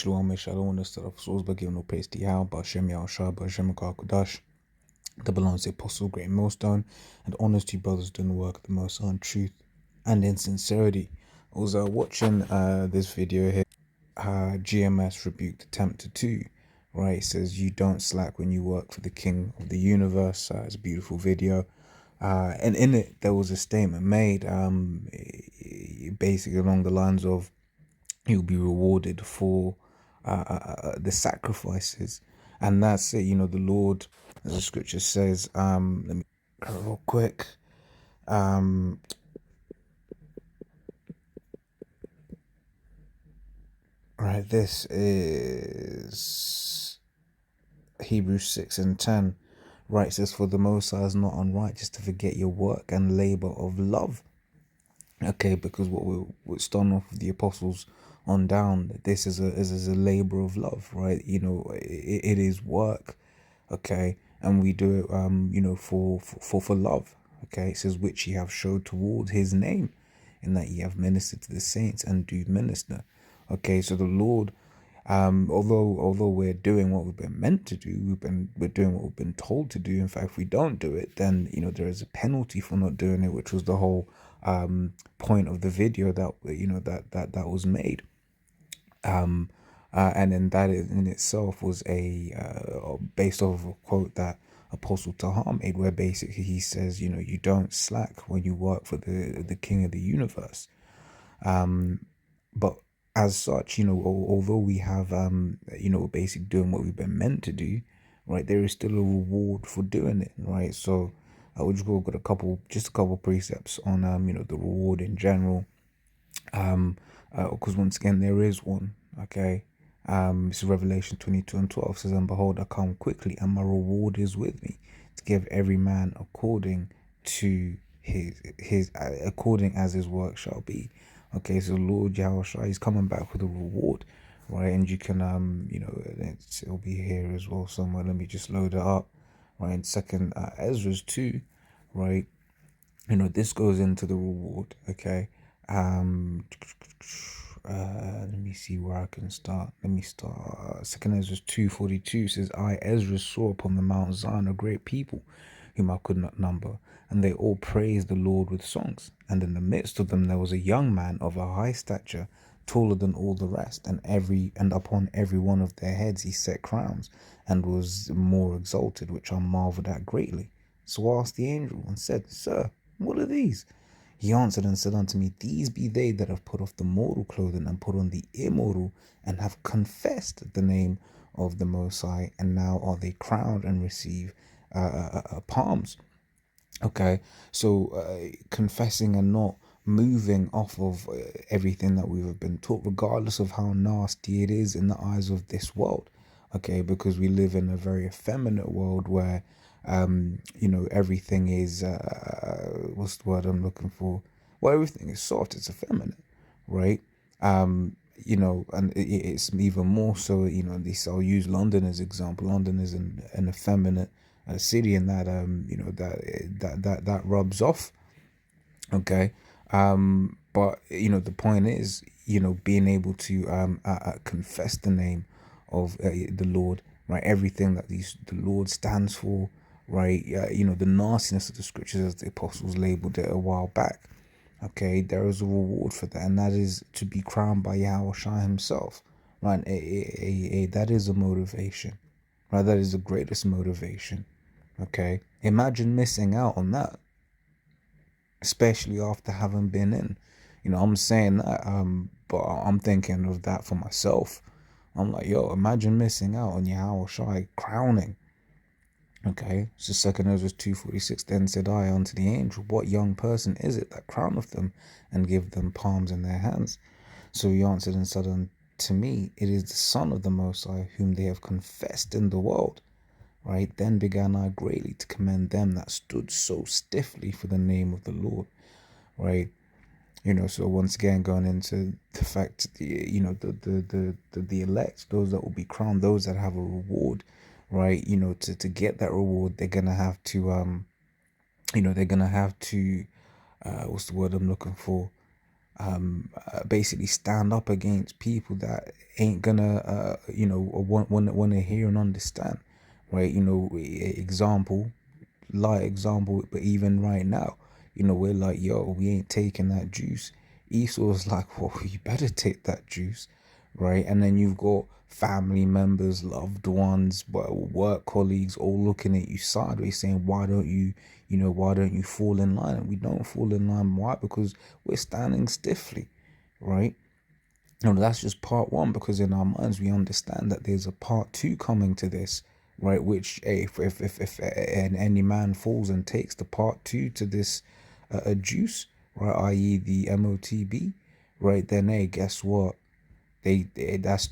Shalom, Shalom, the start of souls, but give no praise to Yahweh, Bashem Yahushua, Bashem Kodash, that belongs to the Apostle, Great Millstone, and honors to you brothers doing the work of the Most High in truth and in sincerity. I was watching this video here, GMS rebuked Tempter 2, right? It says, you don't slack when you work for the King of the Universe. It's a beautiful video. And in it, there was a statement made, basically along the lines of, you'll be rewarded for the sacrifices, and that's it. The Lord, as the scripture says, let me go real quick. Right, this is Hebrews 6:10. Right, it says, for the Most High is not unrighteous to forget your work and labor of love. Okay, because what we're starting off with the apostles on down, this is a labor of love, right? It is work, okay, and we do it, for love, okay. It says, which ye have showed towards his name, in that ye have ministered to the saints and do minister, okay. So the Lord, although we're doing what we've been meant to do, we're doing what we've been told to do. In fact, if we don't do it, then there is a penalty for not doing it, which was the whole point of the video that was made. And then that in itself was based off of a quote that Apostle Tahar made, where basically he says, you don't slack when you work for the King of the Universe. But as such, although we have, basically doing what we've been meant to do, right, there is still a reward for doing it, right? So we just got a couple precepts on, the reward in general. Because once again, there is one, okay. This is Revelation 22:12 says, and behold, I come quickly, and my reward is with me, to give every man according to his according as his work shall be. Okay, so Lord Yahushua, he's coming back with a reward, right? And you can it'll be here as well somewhere. Let me just load it up, right? In second Ezra's 2, right? This goes into the reward, okay. Let me see where I can start. Let me start. Second Ezra 2:42 says, I, Ezra, saw upon the Mount Zion a great people, whom I could not number, and they all praised the Lord with songs. And in the midst of them there was a young man of a high stature, taller than all the rest, and upon every one of their heads he set crowns, and was more exalted, which I marveled at greatly. So I asked the angel and said, Sir, what are these? He answered and said unto me, these be they that have put off the mortal clothing and put on the immortal, and have confessed the name of the Most High, and now are they crowned and receive palms. Okay, so confessing and not moving off of everything that we've been taught, regardless of how nasty it is in the eyes of this world. Okay, because we live in a very effeminate world where everything is what's the word I'm looking for? Well, everything is soft, it's effeminate, right? And it's even more so, this, I'll use London as example. London is an effeminate city, and that that rubs off, okay. But the point is, being able to confess the name of the Lord, right? Everything that the Lord stands for, right? The nastiness of the scriptures, as the apostles labeled it a while back. Okay, there is a reward for that, and that is to be crowned by Yahushua himself, right? That is a motivation, right? That is the greatest motivation. Okay, imagine missing out on that, especially after having been in. I'm saying that, but I'm thinking of that for myself. I'm like, yo, imagine missing out on Yahushua crowning. Okay, so second Ezra 2:46, then said I unto the angel, what young person is it that crowneth them and give them palms in their hands? So he answered and said unto me, it is the Son of the Most High, whom they have confessed in the world. Right, then began I greatly to commend them that stood so stiffly for the name of the Lord. Right, so once again, going into the fact, the elect, those that will be crowned, those that have a reward, right? To get that reward, they're gonna have to they're gonna have to what's the word I'm looking for? basically stand up against people that ain't gonna want to hear and understand, right? Example, light example, but even right now, we're like, yo, we ain't taking that juice. Esau's like, well, you better take that juice, right? And then you've got family members, loved ones, but work colleagues all looking at you sideways saying, why don't you fall in line? And we don't fall in line. Why? Because we're standing stiffly, right? That's just part one, because in our minds we understand that there's a part two coming to this, right? Which if any man falls and takes the part two to this juice, right, i.e. the MOTB, right, then hey, guess what? That's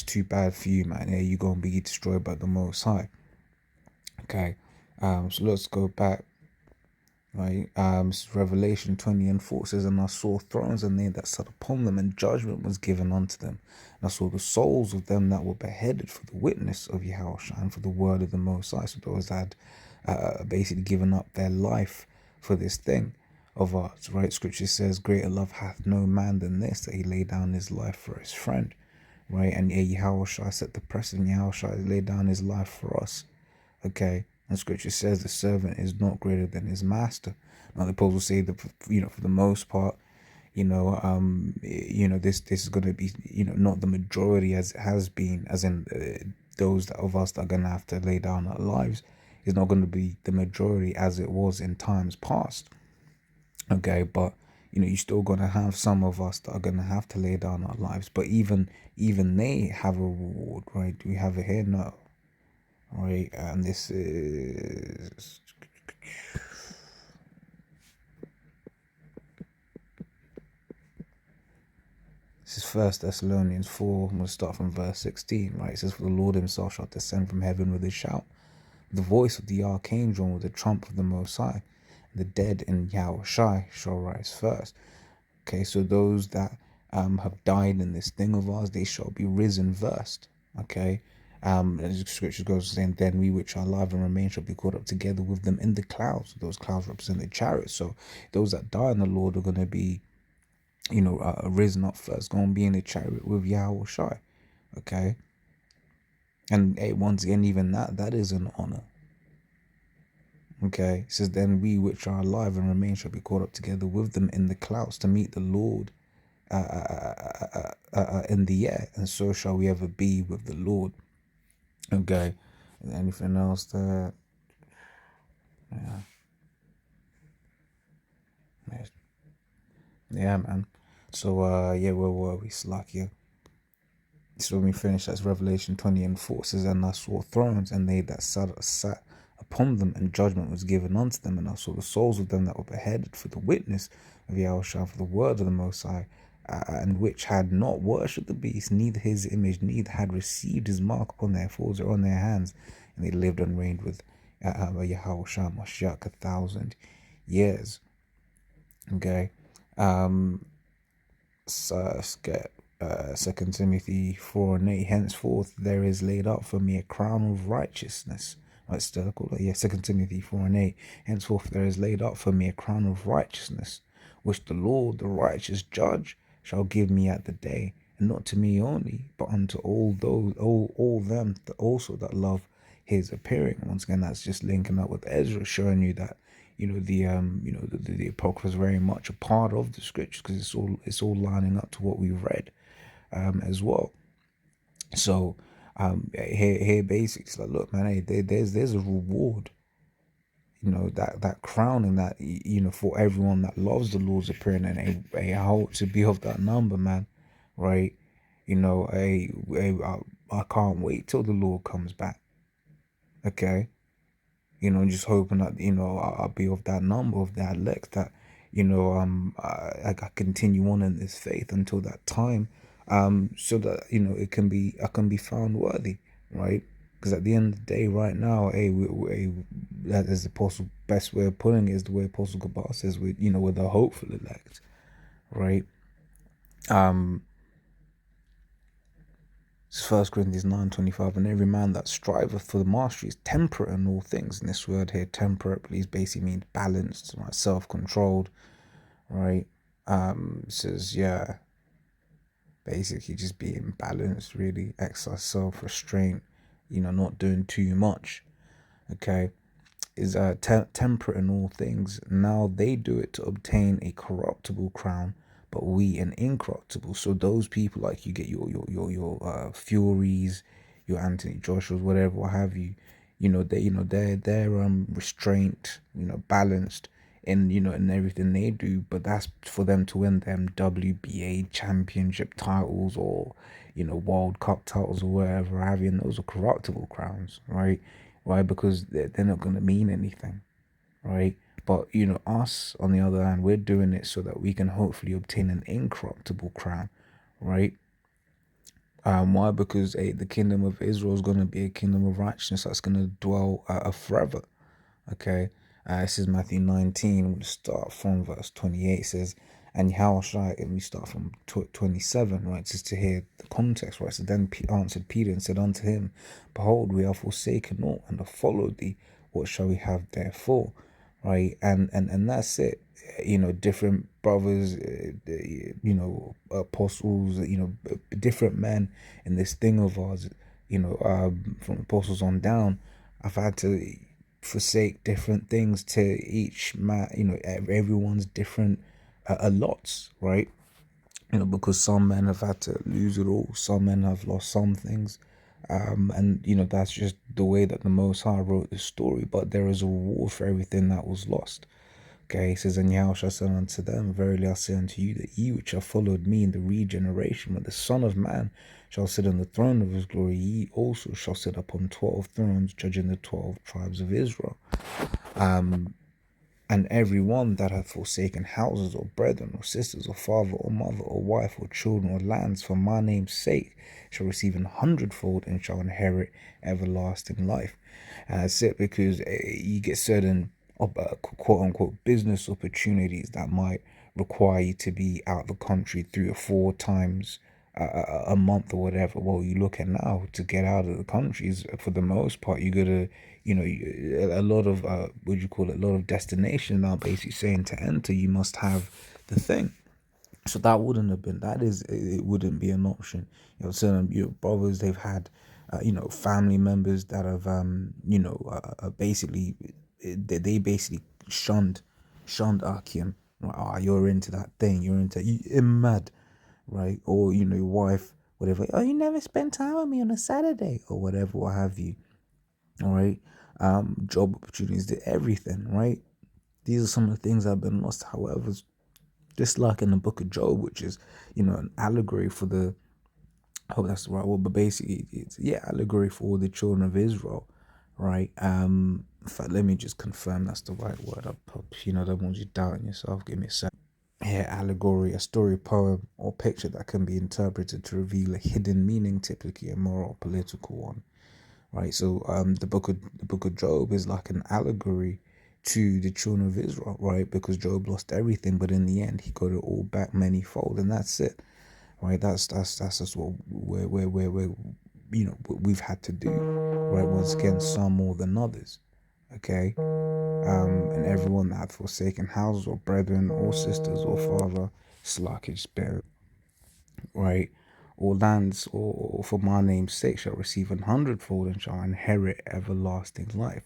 too bad for you, man. Yeah, you're gonna be destroyed by the Most High. Okay, so let's go back. Right, Revelation 20:4 says, and I saw thrones, and they that sat upon them, and judgment was given unto them. And I saw the souls of them that were beheaded for the witness of Yahushua and for the word of the Most High. So those that had basically given up their life for this thing of ours, right? Scripture says, greater love hath no man than this, that he lay down his life for his friend, right? And Yahushua set the precedent. Yahushua laid down his life for us. Okay, and Scripture says the servant is not greater than his master. Now the Pope will say that for the most part, this is going to be not the majority as it has been, as in those of us that are going to have to lay down our lives is not going to be the majority as it was in times past. Okay, but you're still going to have some of us that are going to have to lay down our lives, but even they have a reward, right? Do we have it here? No. Right, and this is First Thessalonians 4. I'm going to start from verse 16. Right, it says, for the Lord himself shall descend from heaven with a shout, the voice of the archangel, with the trump of the Most High. The dead in Yahushai shall rise first. Okay, so those that have died in this thing of ours, they shall be risen first. Okay, as the scripture goes saying, then we which are alive and remain shall be caught up together with them in the clouds. Those clouds represent the chariots. So those that die in the Lord are going to be, risen up first, going to be in the chariot with Yahushai. Okay, and hey, once again, even that is an honor. Okay, it says, then we which are alive and remain shall be caught up together with them in the clouds to meet the Lord in the air, and so shall we ever be with the Lord. Okay, and anything else there? Yeah, man. So yeah, where were we? Slakia. So when we finish, that's Revelation 20:4. It says, and I saw thrones, and they that sat upon them, and judgment was given unto them. And I saw the souls of them that were beheaded for the witness of Yahushua, for the word of the Most High, and which had not worshipped the beast, neither his image, neither had received his mark upon their foreheads or on their hands. And they lived and reigned with Yahushua Mashiach 1,000 years. Okay. So, 2 Timothy 4:8. Henceforth there is laid up for me a crown of righteousness. Right, still call it, yeah, 2 Timothy 4:8. Henceforth there is laid up for me a crown of righteousness, which the Lord, the righteous judge, shall give me at the day, and not to me only, but unto all them that also that love his appearing. Once again, that's just linking up with Ezra, showing you that the apocrypha is very much a part of the scriptures, because it's all lining up to what we've read as well. So here basically it's like, look, man, hey, there's a reward, that crowning, that for everyone that loves the Lord's appearing, and I hope to be of that number, man, right? I can't wait till the Lord comes back. Okay, just hoping that I'll be of that number, of that elect, that I continue on in this faith until that time, so that I can be found worthy, right? Because at the end of the day, right now, that is the possible best way of putting it, is the way Apostle Gabar says, we're the hopeful elect, right? It's 1 Corinthians 9:25, and every man that striveth for the mastery is temperate in all things. And this word here, temperate, please, basically means balanced, right? Self-controlled, right? Says, yeah, basically just being balanced, really, exercise self-restraint, not doing too much. Okay, is temperate in all things. Now they do it to obtain a corruptible crown, but we an incorruptible. So those people, like, you get your Furies, your Anthony Joshua's, whatever, what have you. They're restraint, balanced in in everything they do. But that's for them to win them WBA championship titles, or World Cup titles, or whatever have you. And those are corruptible crowns, right? Right, because they're not going to mean anything, right? But us on the other hand, we're doing it so that we can hopefully obtain an incorruptible crown, right? Why? Because the kingdom of Israel is going to be a kingdom of righteousness that's going to dwell forever. Okay, this is Matthew 19. We'll start from verse 28. It says, and how shall I, and we start from 27, right, just to hear the context, right? So then answered Peter and said unto him, behold, we are forsaken all and have followed thee. What shall we have therefore? Right, and that's it. Different brothers, apostles, different men in this thing of ours, from apostles on down. I've had to forsake different things to each man. Everyone's different lots, right? Because some men have had to lose it all, some men have lost some things, and that's just the way that the Most High wrote the story. But there is a reward for everything that was lost. Okay, he says, and Yahweh shall say unto them, verily I say unto you, that ye which have followed me in the regeneration, when the Son of Man shall sit on the throne of his glory, ye also shall sit upon 12 thrones, judging the 12 tribes of Israel. And every one that hath forsaken houses, or brethren, or sisters, or father, or mother, or wife, or children, or lands, for my name's sake, shall receive an hundredfold, and shall inherit everlasting life. And that's it, because you get certain quote unquote business opportunities that might require you to be out of the country 3 or 4 times a month or whatever. Well, you look at now, to get out of the countries, for the most part, you gotta, a lot of what do you call it? A lot of destinations now basically saying to enter, you must have the thing. So that wouldn't have been, that is, it wouldn't be an option. Certain brothers, they've had, family members that have, basically, they basically shunned Akim. Like, oh, you're into that thing, you're mad, right? Or your wife, whatever. Oh, you never spend time with me on a Saturday, or whatever, what have you. All right, job opportunities, everything, right? These are some of the things that have been lost. However, just like in the book of Job, which is an allegory for the, I hope that's the right word, but basically it's, yeah, allegory for all the children of Israel, right? In fact, let me just confirm that's the right word. Don't want you doubting yourself. Give me a sec. Yeah, allegory, a story, poem, or picture that can be interpreted to reveal a hidden meaning, typically a moral or political one, right? So the book of Job is like an allegory to the children of Israel, right? Because Job lost everything, but in the end he got it all back manyfold, and that's it, right? That's just what we're what we've had to do, right? Once again, some more than others, okay. And everyone that hath forsaken houses, or brethren, or sisters, or father, sluggish spirit, right? Or lands, or for my name's sake, shall receive an hundredfold, and shall inherit everlasting life.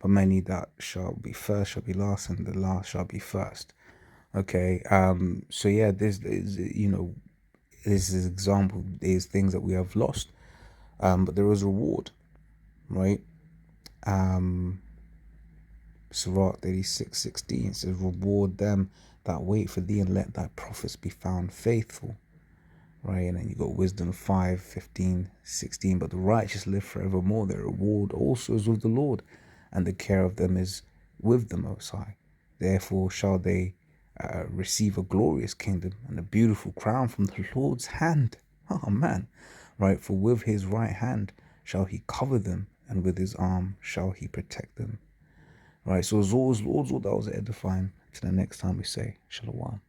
But many that shall be first shall be last, and the last shall be first. Okay. So yeah, this is this is example. There's things that we have lost, but there is reward, right? Sirach 36:16 says, reward them that wait for thee, and let thy prophets be found faithful. Right, and then you got Wisdom 5:15-16. But the righteous live forevermore, their reward also is with the Lord, and the care of them is with the Most High. Therefore shall they receive a glorious kingdom and a beautiful crown from the Lord's hand. Oh man, right? For with his right hand shall he cover them, and with his arm shall he protect them. Right, so as always, Lord's all that was edifying. Till the next time we say Shalom.